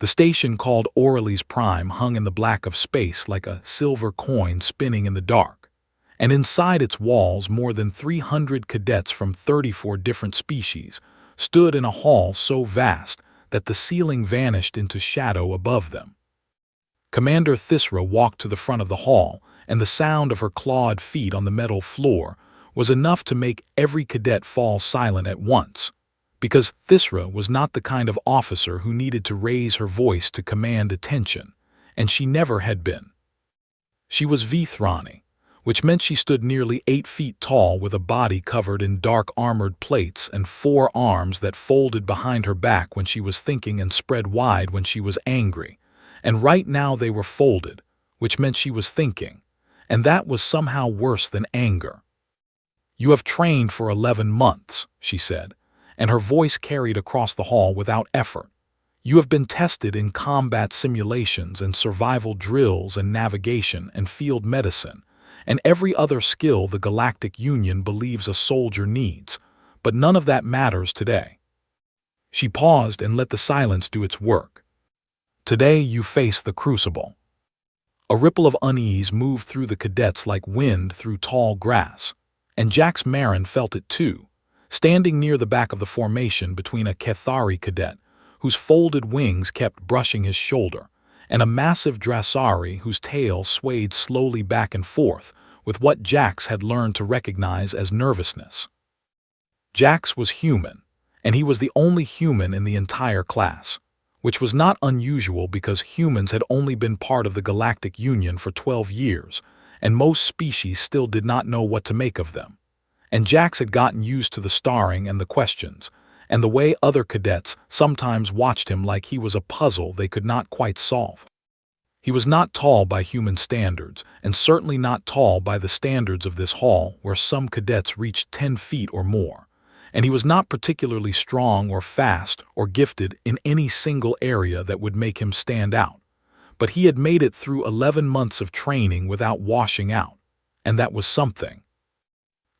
The station called Orioles Prime hung in the black of space like a silver coin spinning in the dark, and inside its walls more than 300 cadets from 34 different species stood in a hall so vast that the ceiling vanished into shadow above them. Commander Thisra walked to the front of the hall, and the sound of her clawed feet on the metal floor was enough to make every cadet fall silent at once, because Thisra was not the kind of officer who needed to raise her voice to command attention, and she never had been. She was Vithrani, which meant she stood nearly 8 feet tall with a body covered in dark armored plates and 4 arms that folded behind her back when she was thinking and spread wide when she was angry, and right now they were folded, which meant she was thinking, and that was somehow worse than anger. "You have trained for 11 months, she said, and her voice carried across the hall without effort. "You have been tested in combat simulations and survival drills and navigation and field medicine, and every other skill the Galactic Union believes a soldier needs, but none of that matters today." She paused and let the silence do its work. "Today you face the crucible." A ripple of unease moved through the cadets like wind through tall grass, and Jax Marin felt it too, standing near the back of the formation between a Cathari cadet, whose folded wings kept brushing his shoulder, and a massive Drasari whose tail swayed slowly back and forth with what Jax had learned to recognize as nervousness. Jax was human, and he was the only human in the entire class, which was not unusual because humans had only been part of the Galactic Union for 12 years, and most species still did not know what to make of them. And Jax had gotten used to the starring and the questions, and the way other cadets sometimes watched him like he was a puzzle they could not quite solve. He was not tall by human standards, and certainly not tall by the standards of this hall where some cadets reached 10 feet or more, and he was not particularly strong or fast or gifted in any single area that would make him stand out. But he had made it through 11 months of training without washing out, and that was something.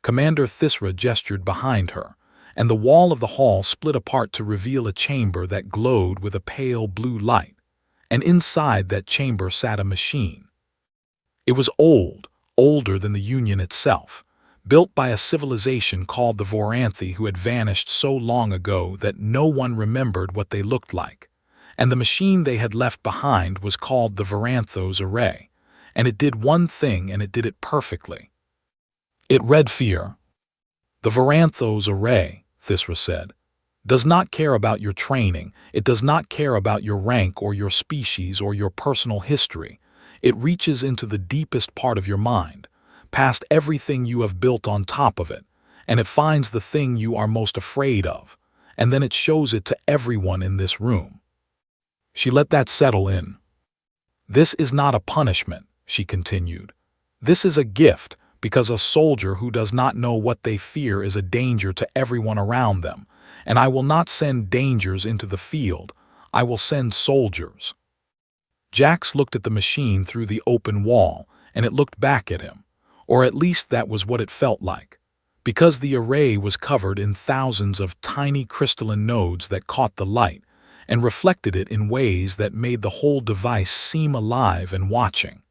Commander Thisra gestured behind her, and the wall of the hall split apart to reveal a chamber that glowed with a pale blue light, and inside that chamber sat a machine. It was old, older than the Union itself, built by a civilization called the Voranthi who had vanished so long ago that no one remembered what they looked like, and the machine they had left behind was called the Voranthos Array, and it did one thing and it did it perfectly. It read fear. "The Voranthos Array," Thisra said, "does not care about your training, it does not care about your rank or your species or your personal history. It reaches into the deepest part of your mind, past everything you have built on top of it, and it finds the thing you are most afraid of, and then it shows it to everyone in this room." She let that settle in. "This is not a punishment," she continued. "This is a gift, because a soldier who does not know what they fear is a danger to everyone around them, and I will not send dangers into the field, I will send soldiers." Jax looked at the machine through the open wall, and it looked back at him, or at least that was what it felt like, because the array was covered in thousands of tiny crystalline nodes that caught the light and reflected it in ways that made the whole device seem alive and watching.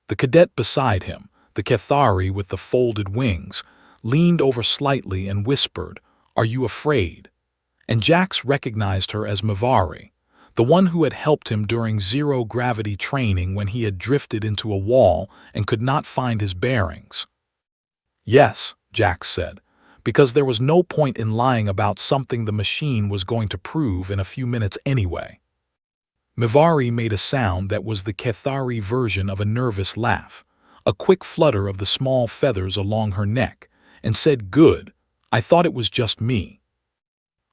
The cadet beside him, the Cathari with the folded wings, leaned over slightly and whispered, "Are you afraid?" And Jax recognized her as Mavari, the one who had helped him during zero-gravity training when he had drifted into a wall and could not find his bearings. "Yes," Jax said, because there was no point in lying about something the machine was going to prove in a few minutes anyway. Mavari made a sound that was the Cathari version of a nervous laugh, a quick flutter of the small feathers along her neck, and said, "Good, I thought it was just me."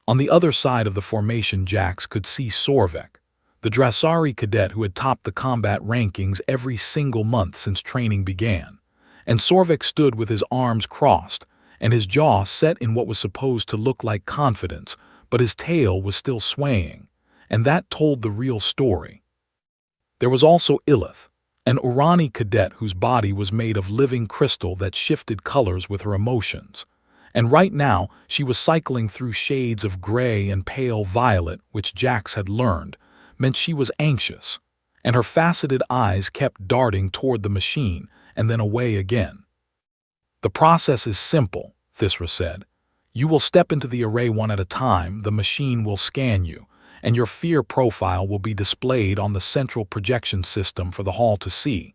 On the other side of the formation Jax could see Sorvek, the Drasari cadet who had topped the combat rankings every single month since training began, and Sorvek stood with his arms crossed and his jaw set in what was supposed to look like confidence, but his tail was still swaying, and that told the real story. There was also Illith, an Urani cadet whose body was made of living crystal that shifted colors with her emotions, and right now she was cycling through shades of gray and pale violet which Jax had learned, meant she was anxious, and her faceted eyes kept darting toward the machine and then away again. "The process is simple," Thisra said. "You will step into the array one at a time, the machine will scan you, and your fear profile will be displayed on the central projection system for the hall to see.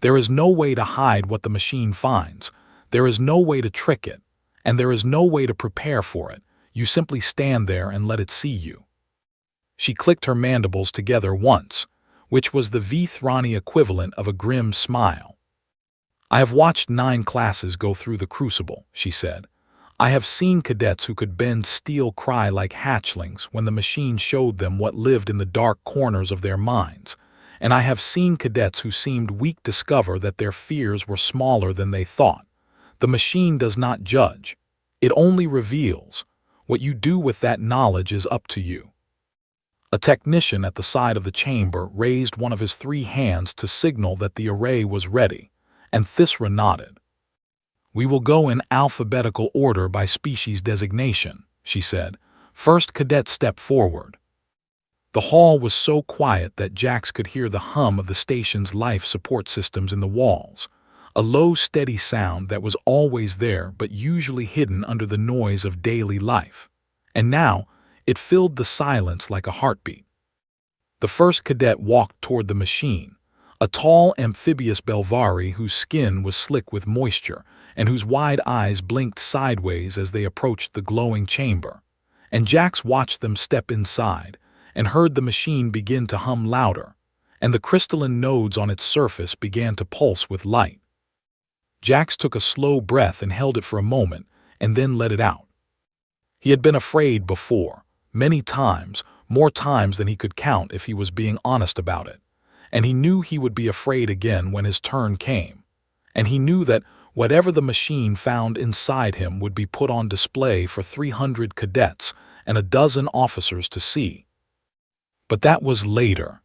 There is no way to hide what the machine finds. There is no way to trick it, and there is no way to prepare for it. You simply stand there and let it see you." She clicked her mandibles together once, which was the Vithrani equivalent of a grim smile. "I have watched 9 classes go through the crucible," she said. "I have seen cadets who could bend steel cry like hatchlings when the machine showed them what lived in the dark corners of their minds, and I have seen cadets who seemed weak discover that their fears were smaller than they thought. The machine does not judge. It only reveals. What you do with that knowledge is up to you." A technician at the side of the chamber raised one of his 3 hands to signal that the array was ready, and Thisra nodded. "We will go in alphabetical order by species designation," she said. "First cadet, step forward." The hall was so quiet that Jax could hear the hum of the station's life support systems in the walls, a low, steady sound that was always there but usually hidden under the noise of daily life. And now, it filled the silence like a heartbeat. The first cadet walked toward the machine, a tall amphibious Belvari whose skin was slick with moisture and whose wide eyes blinked sideways as they approached the glowing chamber. And Jax watched them step inside and heard the machine begin to hum louder, and the crystalline nodes on its surface began to pulse with light. Jax took a slow breath and held it for a moment and then let it out. He had been afraid before, many times, more times than he could count if he was being honest about it. And he knew he would be afraid again when his turn came. And he knew that whatever the machine found inside him would be put on display for 300 cadets and a dozen officers to see. But that was later.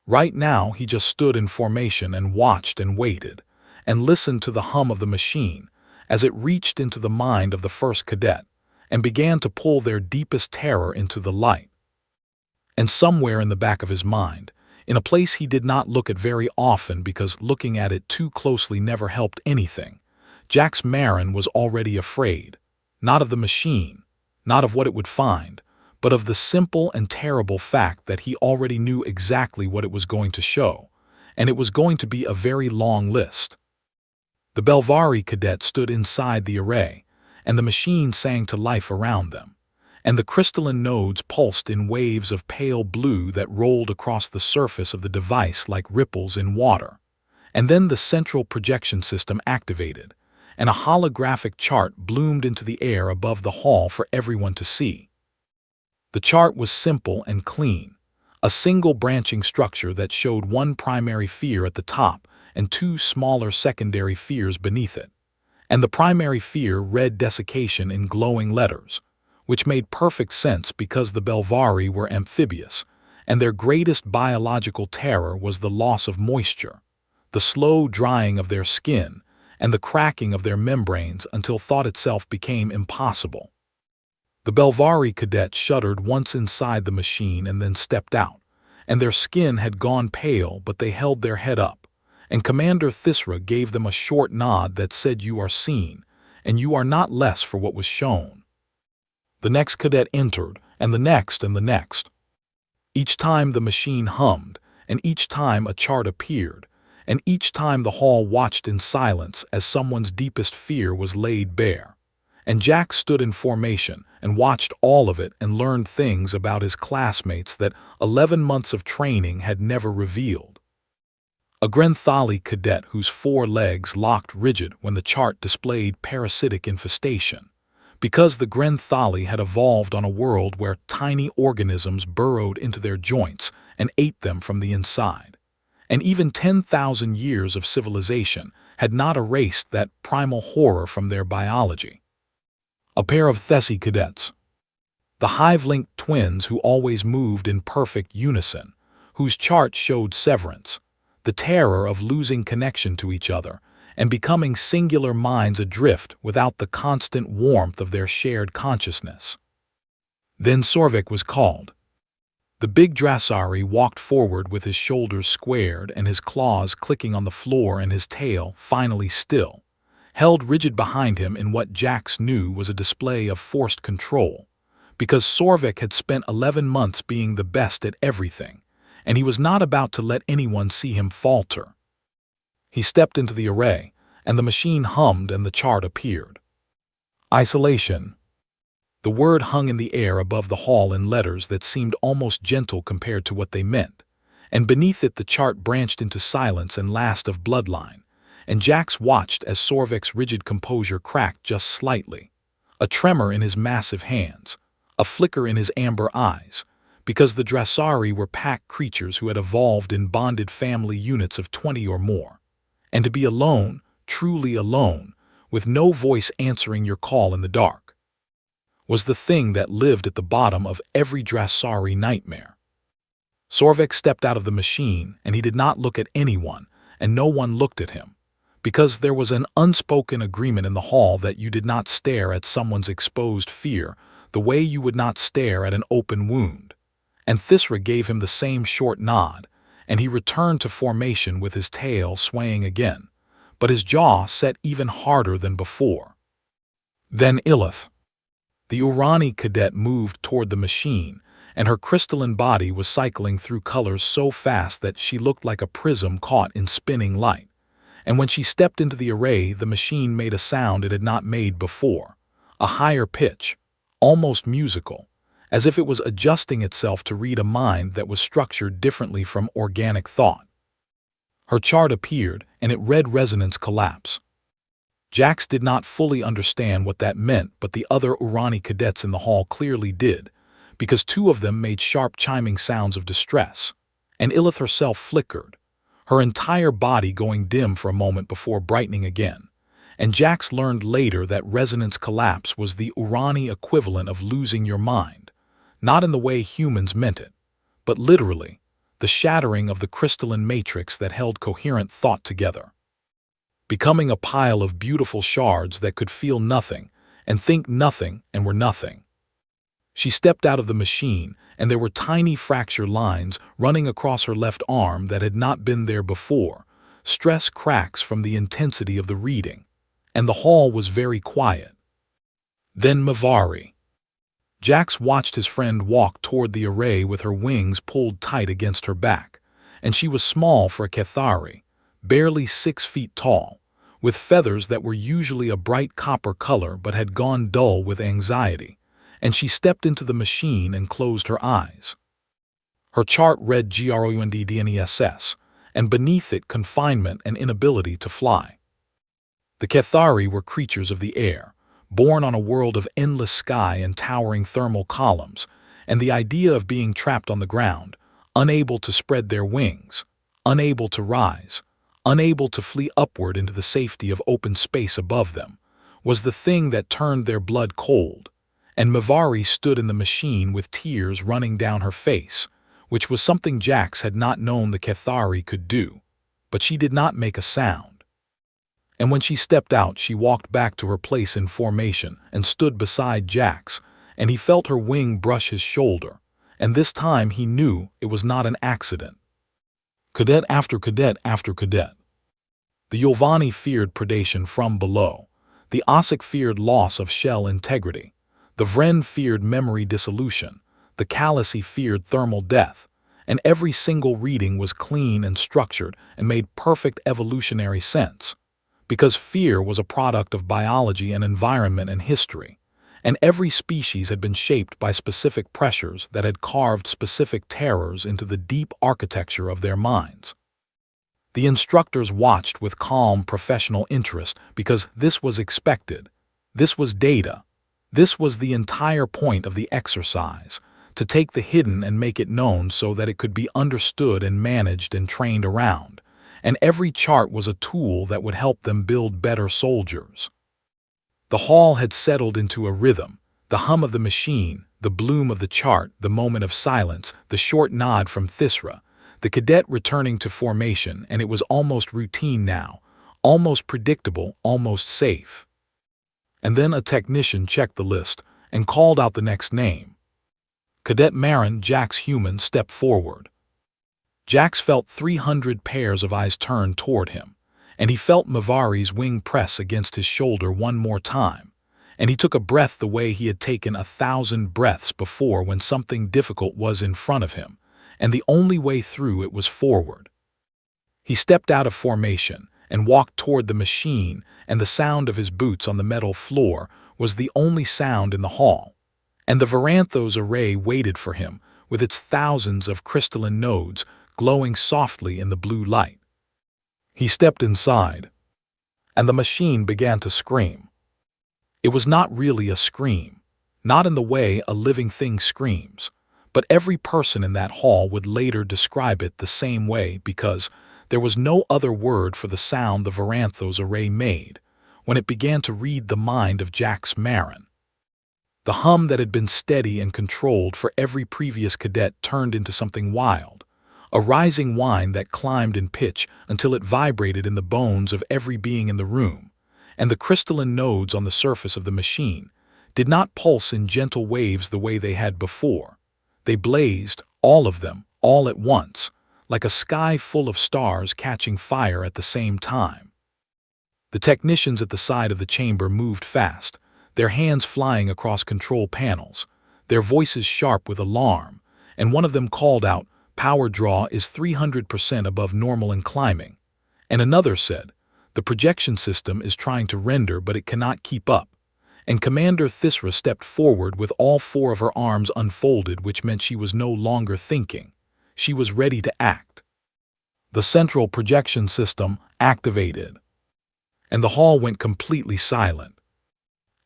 Right now he just stood in formation and watched and waited, and listened to the hum of the machine as it reached into the mind of the first cadet and began to pull their deepest terror into the light. And somewhere in the back of his mind, in a place he did not look at very often because looking at it too closely never helped anything, Jax Marin was already afraid, not of the machine, not of what it would find, but of the simple and terrible fact that he already knew exactly what it was going to show, and it was going to be a very long list. The Belvari cadet stood inside the array, and the machine sang to life around them, and the crystalline nodes pulsed in waves of pale blue that rolled across the surface of the device like ripples in water. And then the central projection system activated, and a holographic chart bloomed into the air above the hall for everyone to see. The chart was simple and clean, a single branching structure that showed 1 primary fear at the top and 2 smaller secondary fears beneath it. And the primary fear read desiccation in glowing letters, which made perfect sense because the Belvari were amphibious, and their greatest biological terror was the loss of moisture, the slow drying of their skin, and the cracking of their membranes until thought itself became impossible. The Belvari cadets shuddered once inside the machine and then stepped out, and their skin had gone pale but they held their head up, and Commander Thisra gave them a short nod that said, "You are seen, and you are not less for what was shown." The next cadet entered, and the next and the next. Each time the machine hummed, and each time a chart appeared, and each time the hall watched in silence as someone's deepest fear was laid bare. And Jack stood in formation and watched all of it and learned things about his classmates that 11 months of training had never revealed. A Grenthali cadet whose 4 legs locked rigid when the chart displayed parasitic infestation, because the Grenthali had evolved on a world where tiny organisms burrowed into their joints and ate them from the inside. And even 10,000 years of civilization had not erased that primal horror from their biology. A pair of Thessi cadets, the hive-linked twins who always moved in perfect unison, whose chart showed severance, the terror of losing connection to each other and becoming singular minds adrift without the constant warmth of their shared consciousness. Then Sorvik was called. The big Drasari walked forward with his shoulders squared and his claws clicking on the floor and his tail finally still, held rigid behind him in what Jax knew was a display of forced control, because Sorvik had spent 11 months being the best at everything, and he was not about to let anyone see him falter. He stepped into the array, and the machine hummed and the chart appeared. Isolation. The word hung in the air above the hall in letters that seemed almost gentle compared to what they meant, and beneath it the chart branched into silence and last of bloodline, and Jax watched as Sorvik's rigid composure cracked just slightly, a tremor in his massive hands, a flicker in his amber eyes, because the Drasari were pack creatures who had evolved in bonded family units of 20 or more, and to be alone, truly alone, with no voice answering your call in the dark, was the thing that lived at the bottom of every Drasari nightmare. Sorvik stepped out of the machine, and he did not look at anyone, and no one looked at him, because there was an unspoken agreement in the hall that you did not stare at someone's exposed fear the way you would not stare at an open wound, and Thisra gave him the same short nod, and he returned to formation with his tail swaying again, but his jaw set even harder than before. Then Illith. The Urani cadet moved toward the machine, and her crystalline body was cycling through colors so fast that she looked like a prism caught in spinning light. And when she stepped into the array, the machine made a sound it had not made before, a higher pitch, almost musical, as if it was adjusting itself to read a mind that was structured differently from organic thought. Her chart appeared, and it read resonance collapse. Jax did not fully understand what that meant, but the other Urani cadets in the hall clearly did, because two of them made sharp chiming sounds of distress, and Illith herself flickered, her entire body going dim for a moment before brightening again, and Jax learned later that resonance collapse was the Urani equivalent of losing your mind, not in the way humans meant it, but literally, the shattering of the crystalline matrix that held coherent thought together, becoming a pile of beautiful shards that could feel nothing and think nothing and were nothing. She stepped out of the machine, and there were tiny fracture lines running across her left arm that had not been there before, stress cracks from the intensity of the reading, and the hall was very quiet. Then Mavari. Jax watched his friend walk toward the array with her wings pulled tight against her back, and she was small for a Cathari, barely 6 feet tall, with feathers that were usually a bright copper color but had gone dull with anxiety, and she stepped into the machine and closed her eyes. Her chart read GROUNDDNESS, and beneath it confinement and inability to fly. The Cathari were creatures of the air, born on a world of endless sky and towering thermal columns, and the idea of being trapped on the ground, unable to spread their wings, unable to rise, unable to flee upward into the safety of open space above them, was the thing that turned their blood cold, and Mavari stood in the machine with tears running down her face, which was something Jax had not known the Cathari could do, but she did not make a sound. And when she stepped out, she walked back to her place in formation and stood beside Jax, and he felt her wing brush his shoulder, and this time he knew it was not an accident. Cadet after cadet after cadet. The Yolvani feared predation from below. The Osik feared loss of shell integrity. The Vren feared memory dissolution. The Kalisi feared thermal death. And every single reading was clean and structured and made perfect evolutionary sense. Because fear was a product of biology and environment and history. And every species had been shaped by specific pressures that had carved specific terrors into the deep architecture of their minds. The instructors watched with calm professional interest because this was expected. This was data. This was the entire point of the exercise, to take the hidden and make it known so that it could be understood and managed and trained around, and every chart was a tool that would help them build better soldiers. The hall had settled into a rhythm, the hum of the machine, the bloom of the chart, the moment of silence, the short nod from Thisra, the cadet returning to formation, and it was almost routine now, almost predictable, almost safe. And then a technician checked the list and called out the next name. Cadet Marin, Jack's human, stepped forward. Jax felt 300 pairs of eyes turn toward him, and he felt Mavari's wing press against his shoulder one more time, and he took a breath the way he had taken 1,000 breaths before when something difficult was in front of him, and the only way through it was forward. He stepped out of formation and walked toward the machine, and the sound of his boots on the metal floor was the only sound in the hall, and the Varanthos array waited for him with its thousands of crystalline nodes glowing softly in the blue light. He stepped inside, and the machine began to scream. It was not really a scream, not in the way a living thing screams, but every person in that hall would later describe it the same way because there was no other word for the sound the Varanthos array made when it began to read the mind of Jax Marin. The hum that had been steady and controlled for every previous cadet turned into something wild, a rising whine that climbed in pitch until it vibrated in the bones of every being in the room, and the crystalline nodes on the surface of the machine did not pulse in gentle waves the way they had before. They blazed, all of them, all at once, like a sky full of stars catching fire at the same time. The technicians at the side of the chamber moved fast, their hands flying across control panels, their voices sharp with alarm, and one of them called out, "Power draw is 300% above normal and climbing," and another said, "The projection system is trying to render but it cannot keep up," and Commander Thisra stepped forward with all four of her arms unfolded, which meant she was no longer thinking. She was ready to act. The central projection system activated, and the hall went completely silent.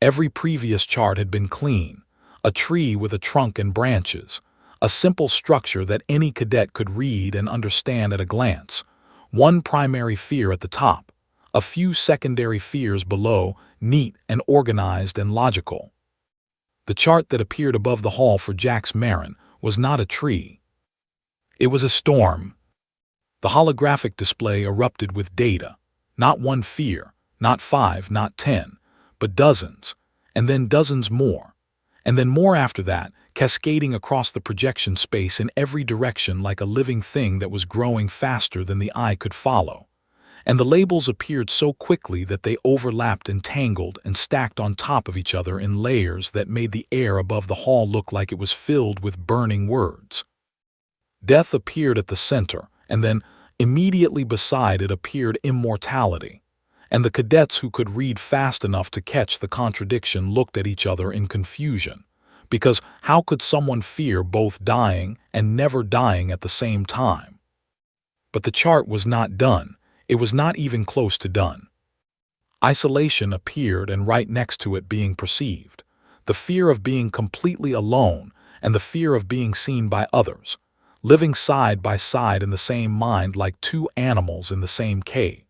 Every previous chart had been clean, a tree with a trunk and branches, a simple structure that any cadet could read and understand at a glance, one primary fear at the top, a few secondary fears below, neat and organized and logical. The chart that appeared above the hall for Jax Marin was not a tree. It was a storm. The holographic display erupted with data, not one fear, not 5, not 10, but dozens, and then dozens more, and then more after that, cascading across the projection space in every direction like a living thing that was growing faster than the eye could follow. And the labels appeared so quickly that they overlapped and tangled and stacked on top of each other in layers that made the air above the hall look like it was filled with burning words. Death appeared at the center, and then, immediately beside it appeared immortality. And the cadets who could read fast enough to catch the contradiction looked at each other in confusion, because how could someone fear both dying and never dying at the same time? But the chart was not done. It was not even close to done. Isolation appeared, and right next to it being perceived, the fear of being completely alone and the fear of being seen by others, living side by side in the same mind like two animals in the same cave.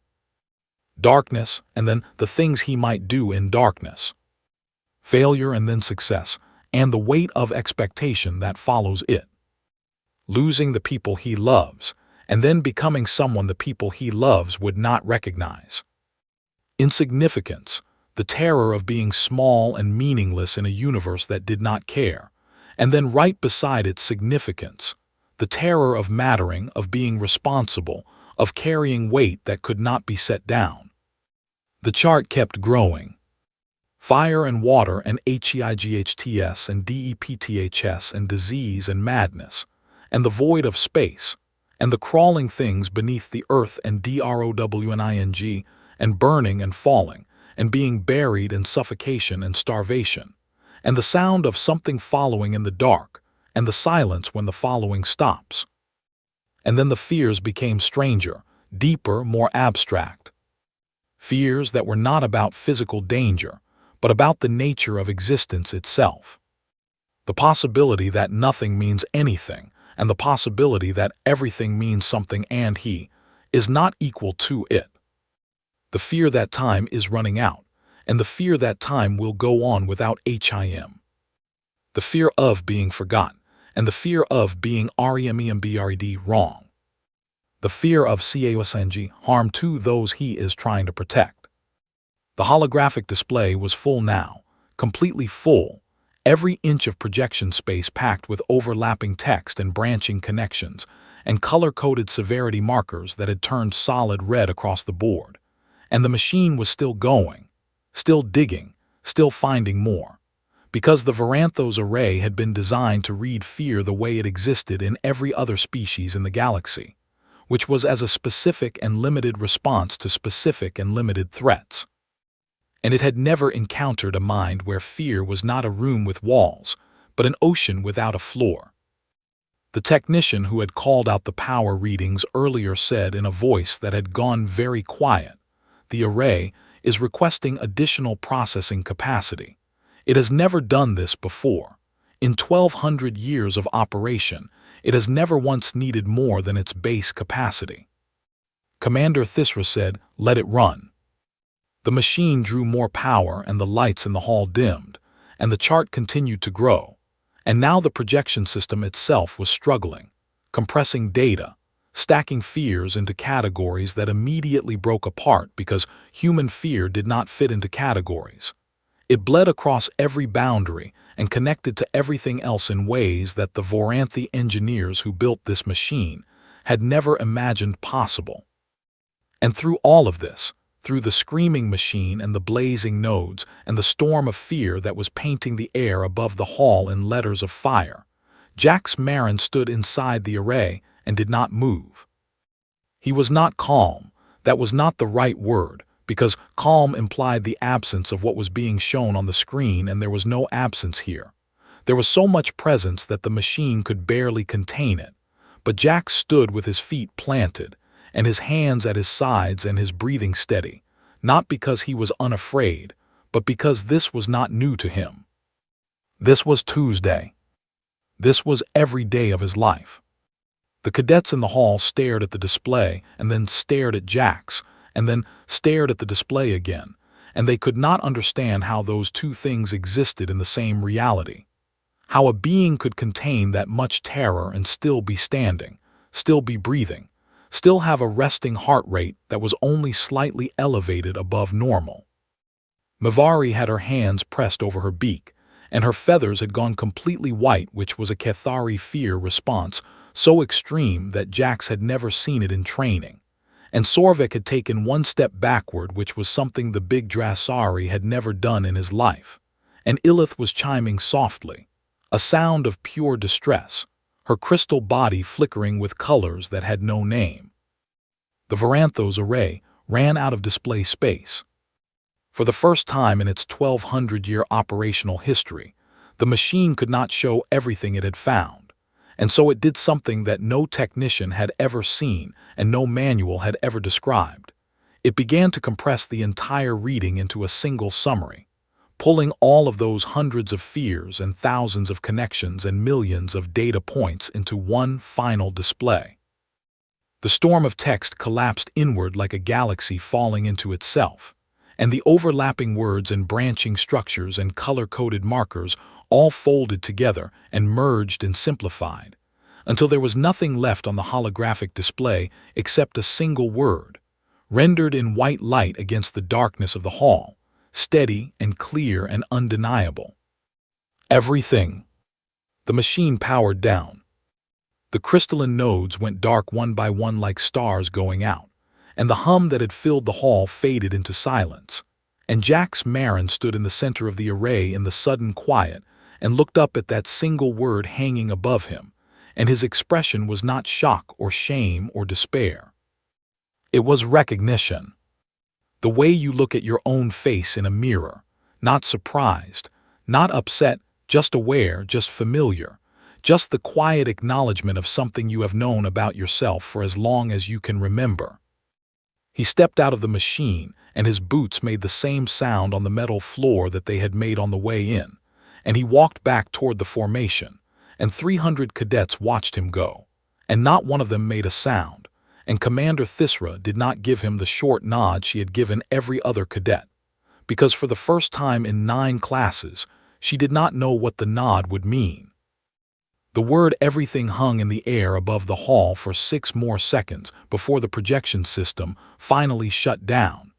Darkness, and then the things he might do in darkness. Failure and then success, and the weight of expectation that follows it. Losing the people he loves, and then becoming someone the people he loves would not recognize. Insignificance, the terror of being small and meaningless in a universe that did not care, and then right beside it significance, the terror of mattering, of being responsible, of carrying weight that could not be set down. The chart kept growing. Fire and water and HEIGHTS and DEPTHS and disease and madness, and the void of space, and the crawling things beneath the earth and DROWNING, and burning and falling, and being buried in suffocation and starvation, and the sound of something following in the dark, and the silence when the following stops. And then the fears became stranger, deeper, more abstract. Fears that were not about physical danger, but about the nature of existence itself. The possibility that nothing means anything, and the possibility that everything means something and he is not equal to it. The fear that time is running out, and the fear that time will go on without HIM. The fear of being forgotten, and the fear of being REMEMBRED wrong. The fear of CAUSNG harm to those he is trying to protect. The holographic display was full now, completely full, every inch of projection space packed with overlapping text and branching connections, and color-coded severity markers that had turned solid red across the board. And the machine was still going, still digging, still finding more. Because the Varanthos array had been designed to read fear the way it existed in every other species in the galaxy, which was as a specific and limited response to specific and limited threats. And it had never encountered a mind where fear was not a room with walls, but an ocean without a floor. The technician who had called out the power readings earlier said in a voice that had gone very quiet, "The array is requesting additional processing capacity. It has never done this before. In 1,200 years of operation, it has never once needed more than its base capacity." Commander Thisra said, "Let it run." The machine drew more power and the lights in the hall dimmed, and the chart continued to grow. And now the projection system itself was struggling, compressing data, stacking fears into categories that immediately broke apart because human fear did not fit into categories. It bled across every boundary and connected to everything else in ways that the Voranthi engineers who built this machine had never imagined possible. And through all of this, through the screaming machine and the blazing nodes and the storm of fear that was painting the air above the hall in letters of fire, Jax Marin stood inside the array and did not move. He was not calm. That was not the right word, because calm implied the absence of what was being shown on the screen, and there was no absence here. There was so much presence that the machine could barely contain it. But Jax stood with his feet planted, and his hands at his sides and his breathing steady, not because he was unafraid, but because this was not new to him. This was Tuesday. This was every day of his life. The cadets in the hall stared at the display, and then stared at Jax, and then stared at the display again, and they could not understand how those two things existed in the same reality. How a being could contain that much terror and still be standing, still be breathing, still have a resting heart rate that was only slightly elevated above normal. Mavari had her hands pressed over her beak, and her feathers had gone completely white, which was a Cathari fear response so extreme that Jax had never seen it in training. And Sorvik had taken one step backward, which was something the big Drasari had never done in his life. And Illith was chiming softly, a sound of pure distress, her crystal body flickering with colors that had no name. The Varanthos array ran out of display space. For the first time in its 1,200-year operational history, the machine could not show everything it had found. And so it did something that no technician had ever seen and no manual had ever described. It began to compress the entire reading into a single summary, pulling all of those hundreds of fears and thousands of connections and millions of data points into one final display. The storm of text collapsed inward like a galaxy falling into itself, and the overlapping words and branching structures and color-coded markers all folded together and merged and simplified, until there was nothing left on the holographic display except a single word, rendered in white light against the darkness of the hall, steady and clear and undeniable. Everything. The machine powered down. The crystalline nodes went dark one by one like stars going out, and the hum that had filled the hall faded into silence. And Jax Marin stood in the center of the array in the sudden quiet and looked up at that single word hanging above him, and his expression was not shock or shame or despair. It was recognition. The way you look at your own face in a mirror, not surprised, not upset, just aware, just familiar, just the quiet acknowledgement of something you have known about yourself for as long as you can remember. He stepped out of the machine, and his boots made the same sound on the metal floor that they had made on the way in, and he walked back toward the formation, and 300 cadets watched him go, and not one of them made a sound, and Commander Thisra did not give him the short nod she had given every other cadet, because for the first time in 9 classes, she did not know what the nod would mean. The word everything hung in the air above the hall for 6 more seconds before the projection system finally shut down,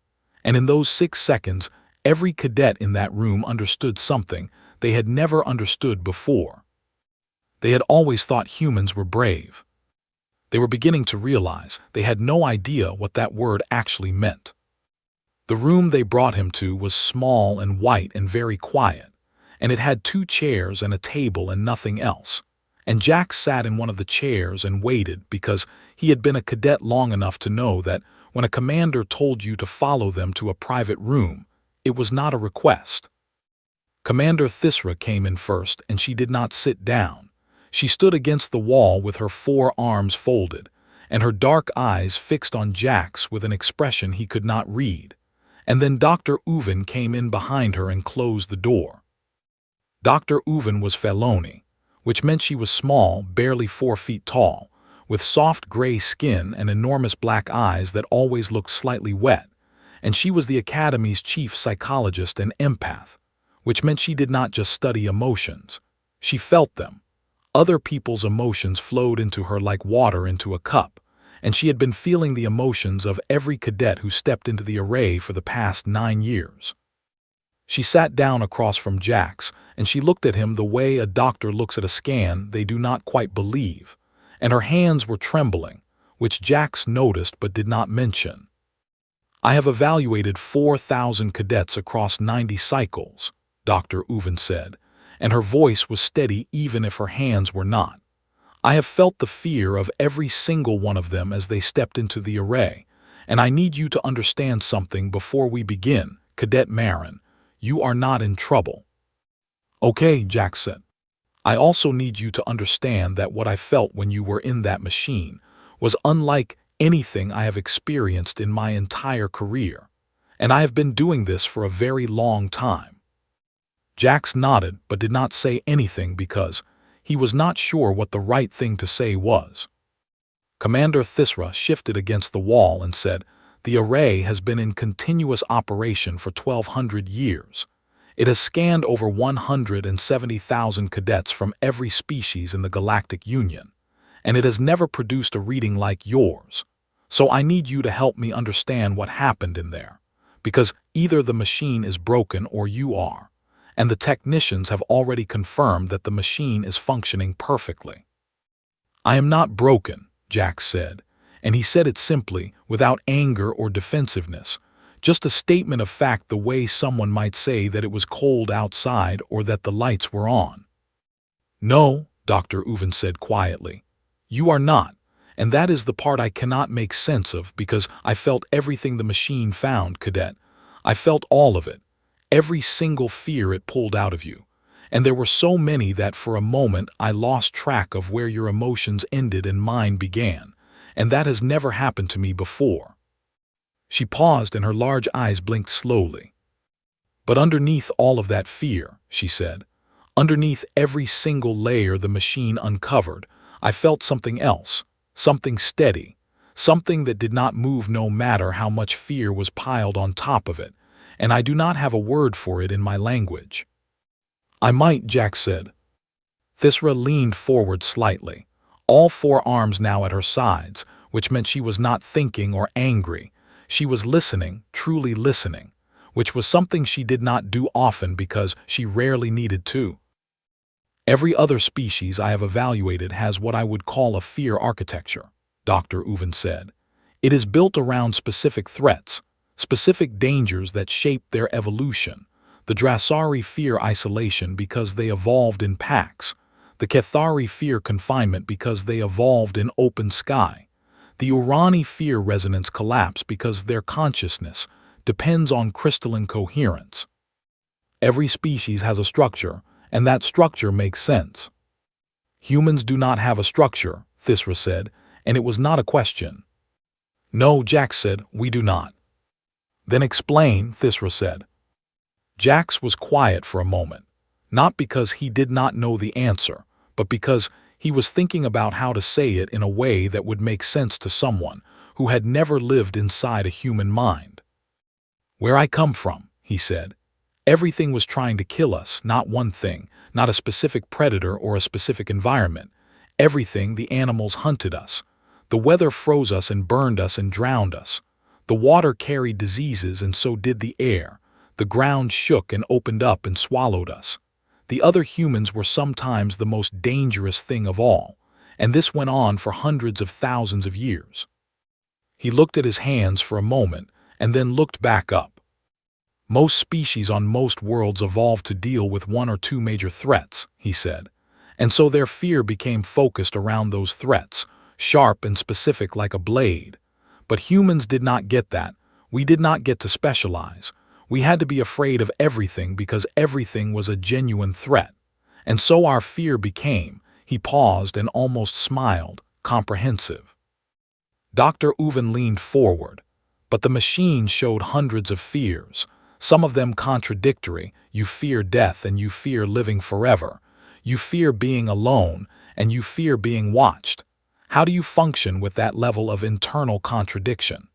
and in those 6 seconds, every cadet in that room understood something they had never understood before. They had always thought humans were brave. They were beginning to realize they had no idea what that word actually meant. The room they brought him to was small and white and very quiet, and it had 2 chairs and a table and nothing else. And Jack sat in one of the chairs and waited because he had been a cadet long enough to know that when a commander told you to follow them to a private room, it was not a request. Commander Thisra came in first, and she did not sit down. She stood against the wall with her 4 arms folded, and her dark eyes fixed on Jack's with an expression he could not read. And then Dr. Uven came in behind her and closed the door. Dr. Uven was Feloni, which meant she was small, barely 4 feet tall, with soft gray skin and enormous black eyes that always looked slightly wet, and she was the Academy's chief psychologist and empath, which meant she did not just study emotions. She felt them. Other people's emotions flowed into her like water into a cup, and she had been feeling the emotions of every cadet who stepped into the array for the past 9 years. She sat down across from Jax, and she looked at him the way a doctor looks at a scan they do not quite believe, and her hands were trembling, which Jax noticed but did not mention. "I have evaluated 4,000 cadets across 90 cycles," Dr. Uven said, and her voice was steady even if her hands were not. "I have felt the fear of every single one of them as they stepped into the array, and I need you to understand something before we begin, Cadet Marin. You are not in trouble." "Okay," Jack said. "I also need you to understand that what I felt when you were in that machine was unlike anything I have experienced in my entire career, and I have been doing this for a very long time." Jax nodded but did not say anything because he was not sure what the right thing to say was. Commander Thisra shifted against the wall and said, "The array has been in continuous operation for 1,200 years. It has scanned over 170,000 cadets from every species in the Galactic Union, and it has never produced a reading like yours. So I need you to help me understand what happened in there, because either the machine is broken or you are, and the technicians have already confirmed that the machine is functioning perfectly." "I am not broken," Jack said, and he said it simply, without anger or defensiveness, just a statement of fact the way someone might say that it was cold outside or that the lights were on. "No," Dr. Uven said quietly, "you are not, and that is the part I cannot make sense of because I felt everything the machine found, Cadet. I felt all of it, every single fear it pulled out of you, and there were so many that for a moment I lost track of where your emotions ended and mine began, and that has never happened to me before." She paused and her large eyes blinked slowly. "But underneath all of that fear," she said, "underneath every single layer the machine uncovered, I felt something else, something steady, something that did not move no matter how much fear was piled on top of it, and I do not have a word for it in my language." "I might," Jack said. Thisra leaned forward slightly, all 4 arms now at her sides, which meant she was not thinking or angry. She was listening, truly listening, which was something she did not do often because she rarely needed to. "Every other species I have evaluated has what I would call a fear architecture," Dr. Uven said. "It is built around specific threats, specific dangers that shaped their evolution. The Drasari fear isolation because they evolved in packs, the Cathari fear confinement because they evolved in open sky, the Urani fear resonance collapse because their consciousness depends on crystalline coherence. Every species has a structure, and that structure makes sense." "Humans do not have a structure," Thisra said, and it was not a question. "No," Jack said, "we do not." "Then explain," Thisra said. Jax was quiet for a moment, not because he did not know the answer, but because he was thinking about how to say it in a way that would make sense to someone who had never lived inside a human mind. "Where I come from," he said, "everything was trying to kill us, not one thing, not a specific predator or a specific environment. Everything, the animals hunted us. The weather froze us and burned us and drowned us. The water carried diseases and so did the air. The ground shook and opened up and swallowed us. The other humans were sometimes the most dangerous thing of all, and this went on for hundreds of thousands of years. He looked at his hands for a moment and then looked back up. Most species on most worlds evolved to deal with one or two major threats, he said, and so their fear became focused around those threats, sharp and specific like a blade. But humans did not get that. We did not get to specialize. We had to be afraid of everything because everything was a genuine threat. And so our fear became, he paused and almost smiled, comprehensive. Dr. Uven leaned forward, but the machine showed hundreds of fears, some of them contradictory. You fear death and you fear living forever. You fear being alone and you fear being watched. How do you function with that level of internal contradiction?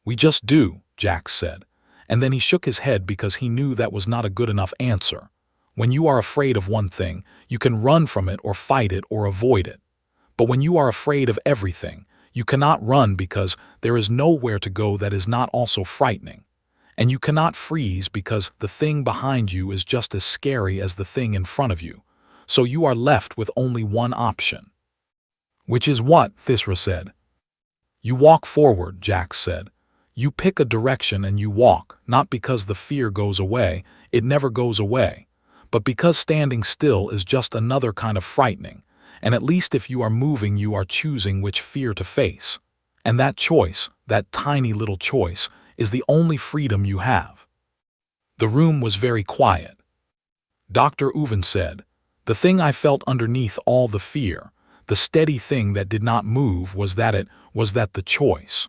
We just do, Jax said, and then he shook his head because he knew that was not a good enough answer. When you are afraid of one thing, you can run from it or fight it or avoid it. But when you are afraid of everything, you cannot run because there is nowhere to go that is not also frightening. And you cannot freeze because the thing behind you is just as scary as the thing in front of you. So you are left with only one option. Which is what? Thisra said. You walk forward, Jax said. You pick a direction and you walk, not because the fear goes away, it never goes away, but because standing still is just another kind of frightening, and at least if you are moving you are choosing which fear to face. And that choice, that tiny little choice, is the only freedom you have. The room was very quiet. Dr. Uven said, the thing I felt underneath all the fear, the steady thing that did not move was that the choice.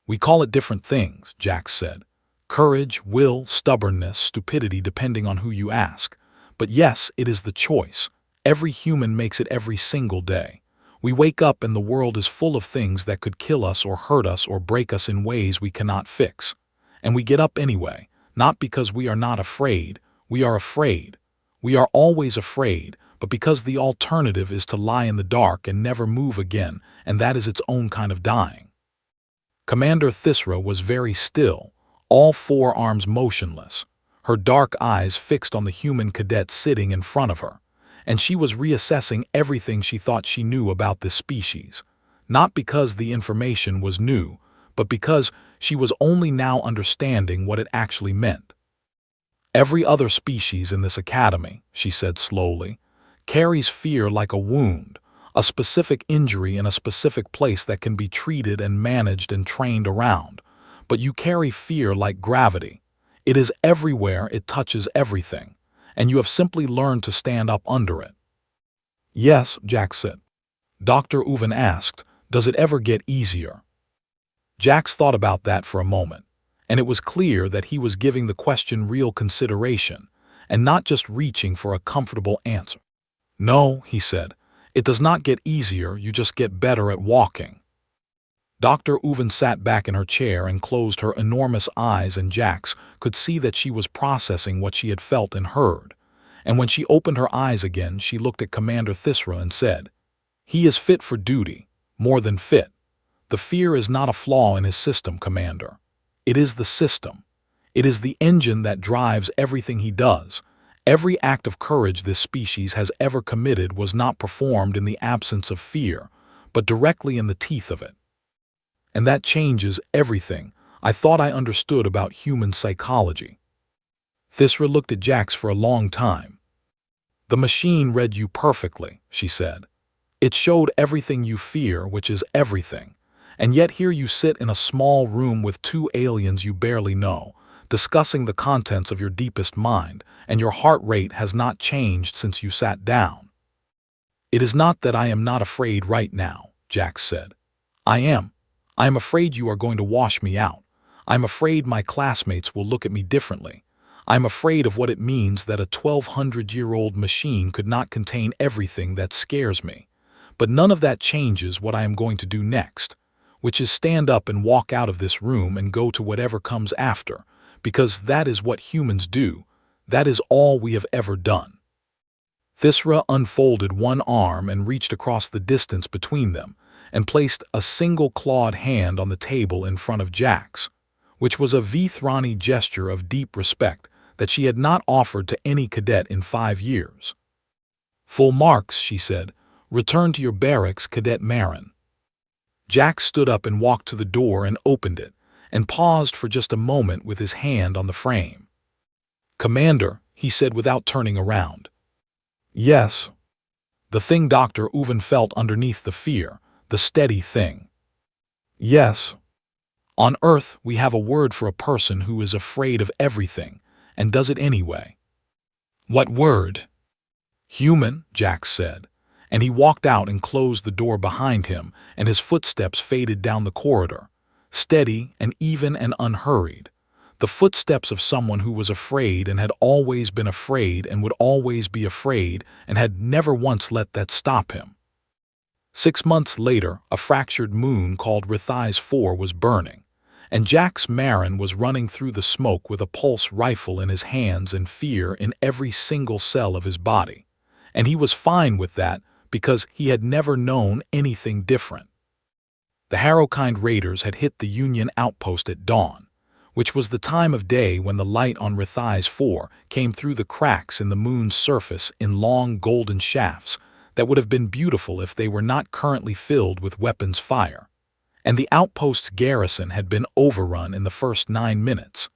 We call it different things, Jax said. Courage, will, stubbornness, stupidity, depending on who you ask. But yes, it is the choice. Every human makes it every single day. We wake up and the world is full of things that could kill us or hurt us or break us in ways we cannot fix. And we get up anyway, not because we are not afraid. We are afraid. We are always afraid, but because the alternative is to lie in the dark and never move again, and that is its own kind of dying. Commander Thisra was very still, all four arms motionless, her dark eyes fixed on the human cadet sitting in front of her, and she was reassessing everything she thought she knew about this species, not because the information was new, but because she was only now understanding what it actually meant. Every other species in this academy, she said slowly, carries fear like a wound, a specific injury in a specific place that can be treated and managed and trained around. But you carry fear like gravity. It is everywhere, it touches everything, and you have simply learned to stand up under it. Yes, Jax said. Dr. Uven asked, does it ever get easier? Jax thought about that for a moment, and it was clear that he was giving the question real consideration, and not just reaching for a comfortable answer. No, he said. It does not get easier, you just get better at walking. Dr. Uven sat back in her chair and closed her enormous eyes, and Jax could see that she was processing what she had felt and heard. And when she opened her eyes again, she looked at Commander Thisra and said, he is fit for duty, more than fit. The fear is not a flaw in his system, Commander. It is the system. It is the engine that drives everything he does. Every act of courage this species has ever committed was not performed in the absence of fear, but directly in the teeth of it. And that changes everything I thought I understood about human psychology. Thisra looked at Jax for a long time. The machine read you perfectly, she said. It showed everything you fear, which is everything. And yet here you sit in a small room with two aliens you barely know, discussing the contents of your deepest mind, and your heart rate has not changed since you sat down. It is not that I am not afraid right now, Jax said. I am. I am afraid you are going to wash me out. I am afraid my classmates will look at me differently. I am afraid of what it means that a 1,200-year-old machine could not contain everything that scares me. But none of that changes what I am going to do next, which is stand up and walk out of this room and go to whatever comes after, because that is what humans do. That is all we have ever done. Thisra unfolded one arm and reached across the distance between them and placed a single clawed hand on the table in front of Jax, which was a Vithrani gesture of deep respect that she had not offered to any cadet in 5 years. "Full marks," she said. "Return to your barracks, Cadet Marin." Jack stood up and walked to the door and opened it, and paused for just a moment with his hand on the frame. "Commander," he said without turning around. "Yes." The thing Dr. Uven felt underneath the fear, the steady thing. "Yes. On Earth, we have a word for a person who is afraid of everything, and does it anyway." "What word?" "Human," Jack said, and he walked out and closed the door behind him, and his footsteps faded down the corridor, steady and even and unhurried, the footsteps of someone who was afraid and had always been afraid and would always be afraid and had never once let that stop him. 6 months later, a fractured moon called Rithais 4 was burning, and Jack's Marin was running through the smoke with a pulse rifle in his hands and fear in every single cell of his body. And he was fine with that because he had never known anything different. The Harrowkind raiders had hit the Union outpost at dawn, which was the time of day when the light on Rithais 4 came through the cracks in the moon's surface in long golden shafts that would have been beautiful if they were not currently filled with weapons fire. And the outpost's garrison had been overrun in the first 9 minutes,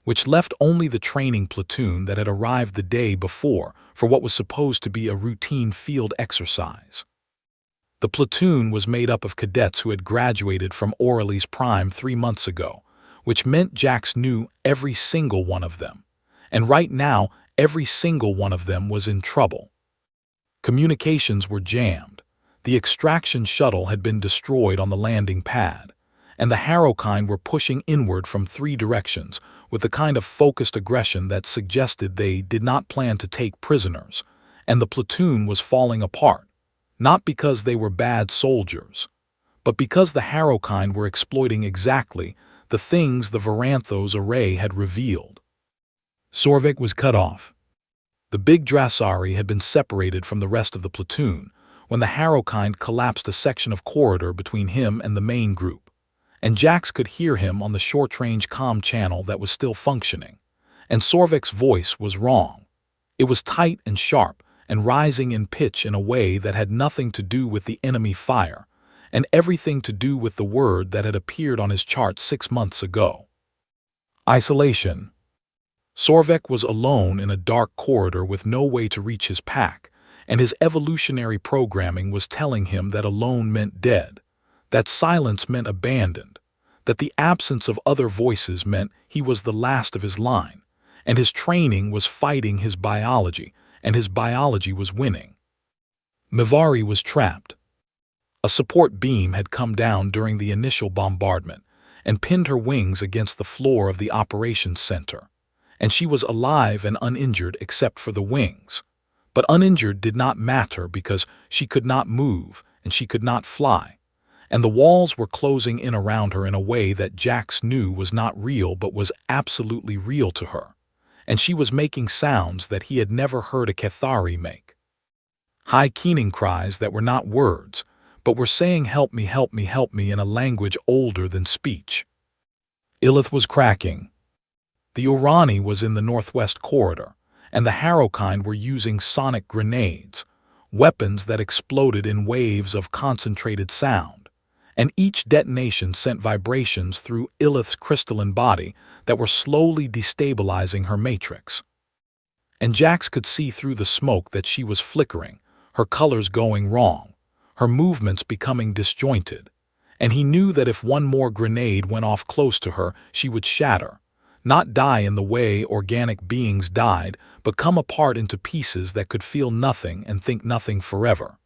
which left only the training platoon that had arrived the day before for what was supposed to be a routine field exercise. The platoon was made up of cadets who had graduated from Orelys Prime 3 months ago, which meant Jax knew every single one of them. And right now, every single one of them was in trouble. Communications were jammed. The extraction shuttle had been destroyed on the landing pad, and the Harrowkind were pushing inward from 3 directions with the kind of focused aggression that suggested they did not plan to take prisoners, and the platoon was falling apart, not because they were bad soldiers, but because the Harrowkind were exploiting exactly the things the Varanthos array had revealed. Sorvik was cut off. The big Drasari had been separated from the rest of the platoon when the Harrowkind collapsed a section of corridor between him and the main group, and Jax could hear him on the short-range comm channel that was still functioning, and Sorvik's voice was wrong. It was tight and sharp and rising in pitch in a way that had nothing to do with the enemy fire, and everything to do with the word that had appeared on his chart 6 months ago. Isolation. Sorvik was alone in a dark corridor with no way to reach his pack, and his evolutionary programming was telling him that alone meant dead, that silence meant abandoned, that the absence of other voices meant he was the last of his line, and his training was fighting his biology, and his biology was winning. Mivari was trapped. A support beam had come down during the initial bombardment and pinned her wings against the floor of the operations center, and she was alive and uninjured except for the wings. But uninjured did not matter because she could not move and she could not fly, and the walls were closing in around her in a way that Jax knew was not real but was absolutely real to her, and she was making sounds that he had never heard a Cathari make. High keening cries that were not words, but were saying help me, help me, help me in a language older than speech. Illith was cracking. The Urani was in the northwest corridor, and the Harrowkind were using sonic grenades, weapons that exploded in waves of concentrated sound, and each detonation sent vibrations through Illith's crystalline body that were slowly destabilizing her matrix. And Jax could see through the smoke that she was flickering, her colors going wrong, her movements becoming disjointed, and he knew that if one more grenade went off close to her, she would shatter, not die in the way organic beings died, but come apart into pieces that could feel nothing and think nothing forever.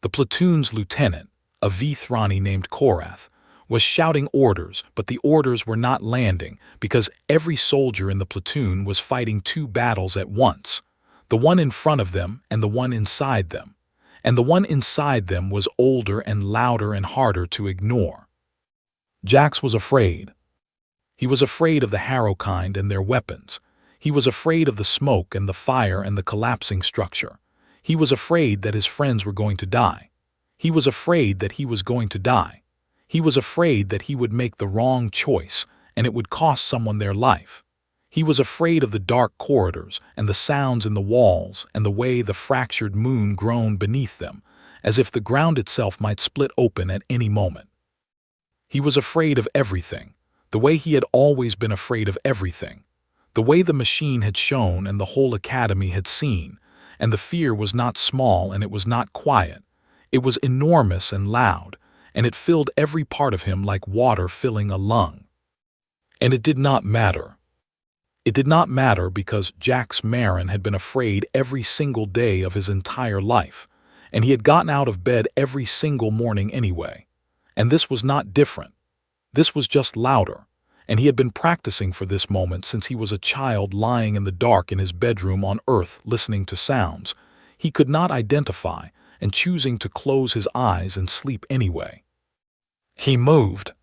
The platoon's lieutenant, a Vithrani named Korath, was shouting orders, but the orders were not landing because every soldier in the platoon was fighting 2 battles at once, the one in front of them and the one inside them, and the one inside them was older and louder and harder to ignore. Jax was afraid. He was afraid of the Harrowkind and their weapons. He was afraid of the smoke and the fire and the collapsing structure. He was afraid that his friends were going to die. He was afraid that he was going to die. He was afraid that he would make the wrong choice and it would cost someone their life. He was afraid of the dark corridors and the sounds in the walls and the way the fractured moon groaned beneath them, as if the ground itself might split open at any moment. He was afraid of everything, the way he had always been afraid of everything, the way the machine had shown and the whole academy had seen, and the fear was not small and it was not quiet. It was enormous and loud, and it filled every part of him like water filling a lung. And it did not matter. It did not matter because Jax Marin had been afraid every single day of his entire life, and he had gotten out of bed every single morning anyway. And this was not different. This was just louder, and he had been practicing for this moment since he was a child lying in the dark in his bedroom on Earth listening to sounds he could not identify and choosing to close his eyes and sleep anyway. He moved.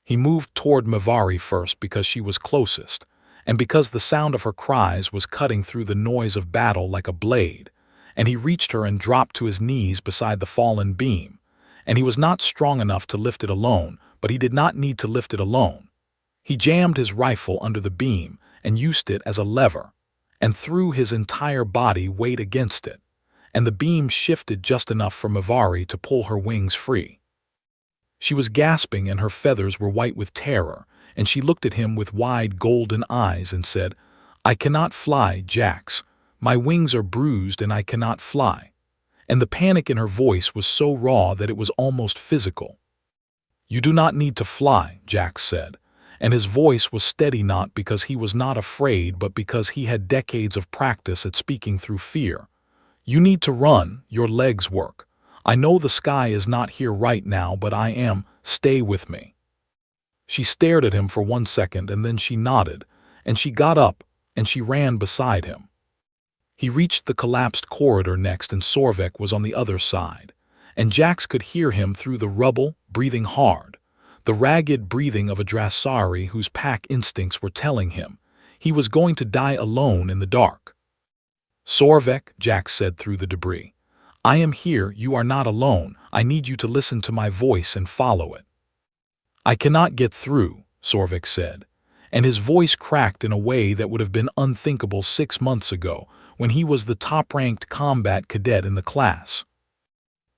He moved toward Mavari first because she was closest, and because the sound of her cries was cutting through the noise of battle like a blade, and he reached her and dropped to his knees beside the fallen beam, and he was not strong enough to lift it alone, but he did not need to lift it alone. He jammed his rifle under the beam and used it as a lever, and threw his entire body weight against it, and the beam shifted just enough for Mavari to pull her wings free. She was gasping and her feathers were white with terror, and she looked at him with wide golden eyes and said, "I cannot fly, Jax. My wings are bruised and I cannot fly." And the panic in her voice was so raw that it was almost physical. "You do not need to fly," Jax said, and his voice was steady not because he was not afraid but because he had decades of practice at speaking through fear. "You need to run, your legs work. I know the sky is not here right now, but I am. Stay with me." She stared at him for 1 second and then she nodded, and she got up and she ran beside him. He reached the collapsed corridor next and Sorvek was on the other side, and Jax could hear him through the rubble, breathing hard, the ragged breathing of a Drasari whose pack instincts were telling him he was going to die alone in the dark. "Sorvek," Jax said through the debris, "I am here, you are not alone, I need you to listen to my voice and follow it." "I cannot get through," Sorvek said, and his voice cracked in a way that would have been unthinkable 6 months ago when he was the top-ranked combat cadet in the class.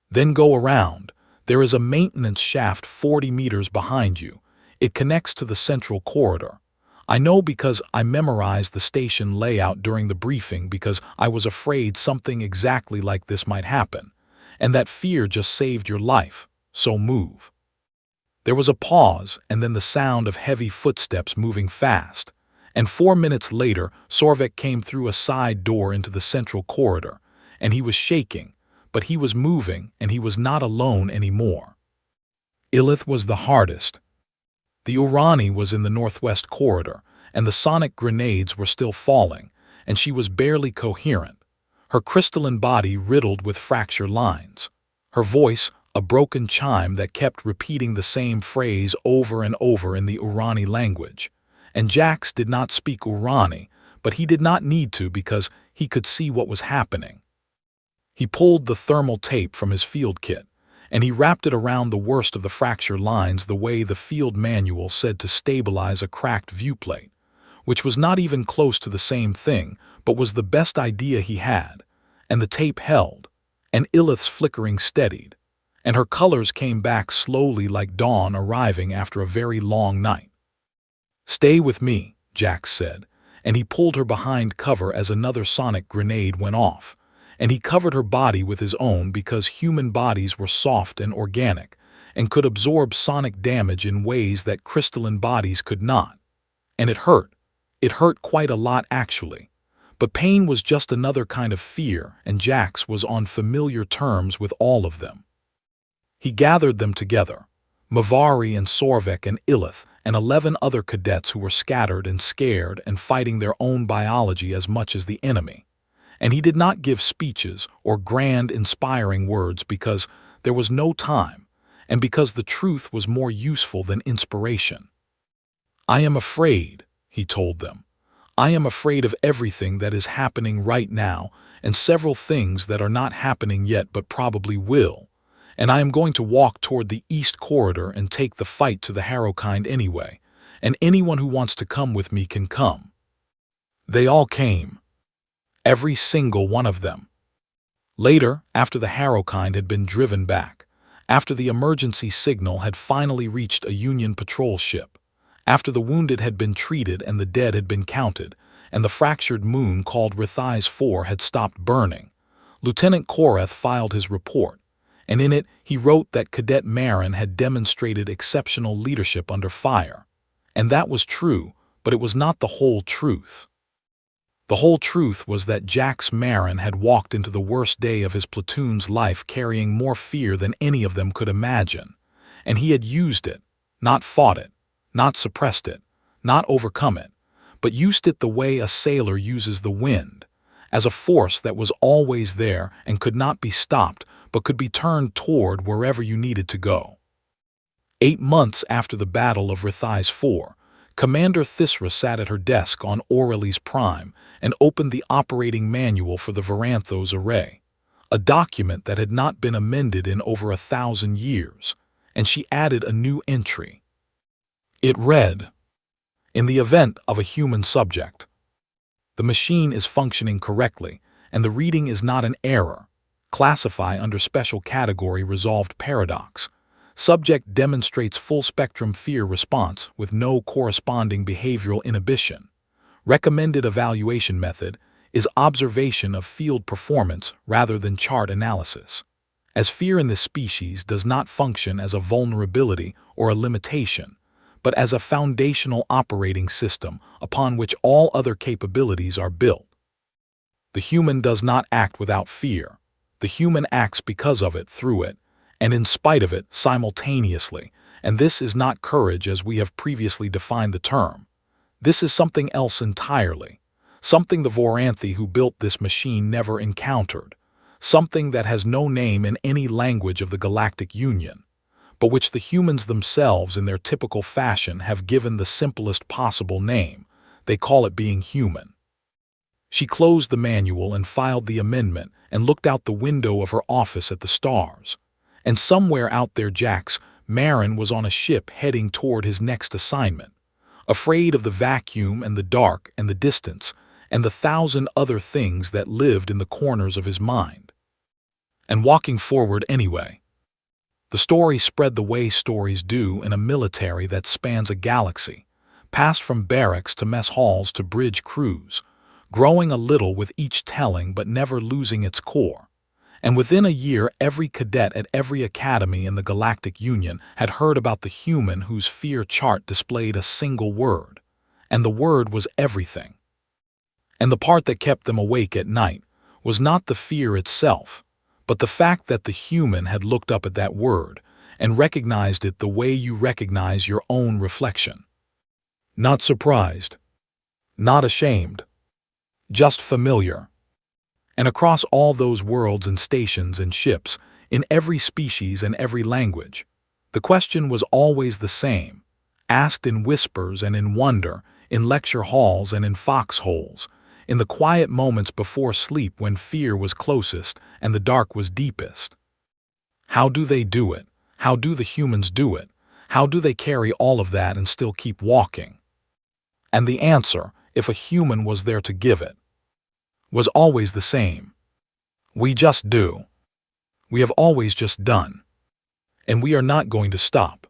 "Then go around. There is a maintenance shaft 40 meters behind you. It connects to the central corridor. I know because I memorized the station layout during the briefing because I was afraid something exactly like this might happen, and that fear just saved your life, so move." There was a pause and then the sound of heavy footsteps moving fast, and 4 minutes later Sorvek came through a side door into the central corridor, and he was shaking, but he was moving and he was not alone anymore. Illith was the hardest. The Urani was in the northwest corridor, and the sonic grenades were still falling, and she was barely coherent, her crystalline body riddled with fracture lines, her voice a broken chime that kept repeating the same phrase over and over in the Urani language. And Jax did not speak Urani, but he did not need to because he could see what was happening. He pulled the thermal tape from his field kit, and he wrapped it around the worst of the fracture lines the way the field manual said to stabilize a cracked viewplate, which was not even close to the same thing, but was the best idea he had, and the tape held, and Illith's flickering steadied, and her colors came back slowly like dawn arriving after a very long night. "Stay with me," Jax said, and he pulled her behind cover as another sonic grenade went off, and he covered her body with his own because human bodies were soft and organic and could absorb sonic damage in ways that crystalline bodies could not. And it hurt. It hurt quite a lot actually. But pain was just another kind of fear, and Jax was on familiar terms with all of them. He gathered them together, Mavari and Sorvek and Illith and 11 other cadets who were scattered and scared and fighting their own biology as much as the enemy. And he did not give speeches or grand, inspiring words because there was no time and because the truth was more useful than inspiration. "I am afraid," he told them. "I am afraid of everything that is happening right now and several things that are not happening yet but probably will. And I am going to walk toward the east corridor and take the fight to the Harrowkind anyway, and anyone who wants to come with me can come. They all came. Every single one of them. Later, after the Harrowkind had been driven back, after the emergency signal had finally reached a Union patrol ship, after the wounded had been treated and the dead had been counted, and the fractured moon called Rithais 4 had stopped burning, Lieutenant Korath filed his report, and in it he wrote that Cadet Marin had demonstrated exceptional leadership under fire. And that was true, but it was not the whole truth. The whole truth was that Jax Marin had walked into the worst day of his platoon's life carrying more fear than any of them could imagine, and he had used it, not fought it, not suppressed it, not overcome it, but used it the way a sailor uses the wind, as a force that was always there and could not be stopped but could be turned toward wherever you needed to go. 8 months after the Battle of Rithais 4, Commander Thisra sat at her desk on Aurelis Prime and opened the operating manual for the Varanthos array, a document that had not been amended in over 1,000 years, and she added a new entry. It read, "In the event of a human subject, the machine is functioning correctly and the reading is not an error. Classify under special category resolved paradox. Subject demonstrates full-spectrum fear response with no corresponding behavioral inhibition. Recommended evaluation method is observation of field performance rather than chart analysis, as fear in this species does not function as a vulnerability or a limitation, but as a foundational operating system upon which all other capabilities are built. The human does not act without fear. The human acts because of it, through it, and in spite of it simultaneously, and this is not courage as we have previously defined the term. This is something else entirely, something the Voranthi who built this machine never encountered, something that has no name in any language of the Galactic Union, but which the humans themselves in their typical fashion have given the simplest possible name. They call it being human." She closed the manual and filed the amendment and looked out the window of her office at the stars. And somewhere out there Jax Marin was on a ship heading toward his next assignment, afraid of the vacuum and the dark and the distance and the 1,000 other things that lived in the corners of his mind. And walking forward anyway. The story spread the way stories do in a military that spans a galaxy, passed from barracks to mess halls to bridge crews, growing a little with each telling but never losing its core. And within a year every cadet at every academy in the Galactic Union had heard about the human whose fear chart displayed a single word, and the word was everything. And the part that kept them awake at night was not the fear itself, but the fact that the human had looked up at that word and recognized it the way you recognize your own reflection. Not surprised, not ashamed, just familiar. And across all those worlds and stations and ships, in every species and every language, the question was always the same, asked in whispers and in wonder, in lecture halls and in foxholes, in the quiet moments before sleep when fear was closest and the dark was deepest. How do they do it? How do the humans do it? How do they carry all of that and still keep walking? And the answer, if a human was there to give it, was always the same. We just do. We have always just done. And we are not going to stop.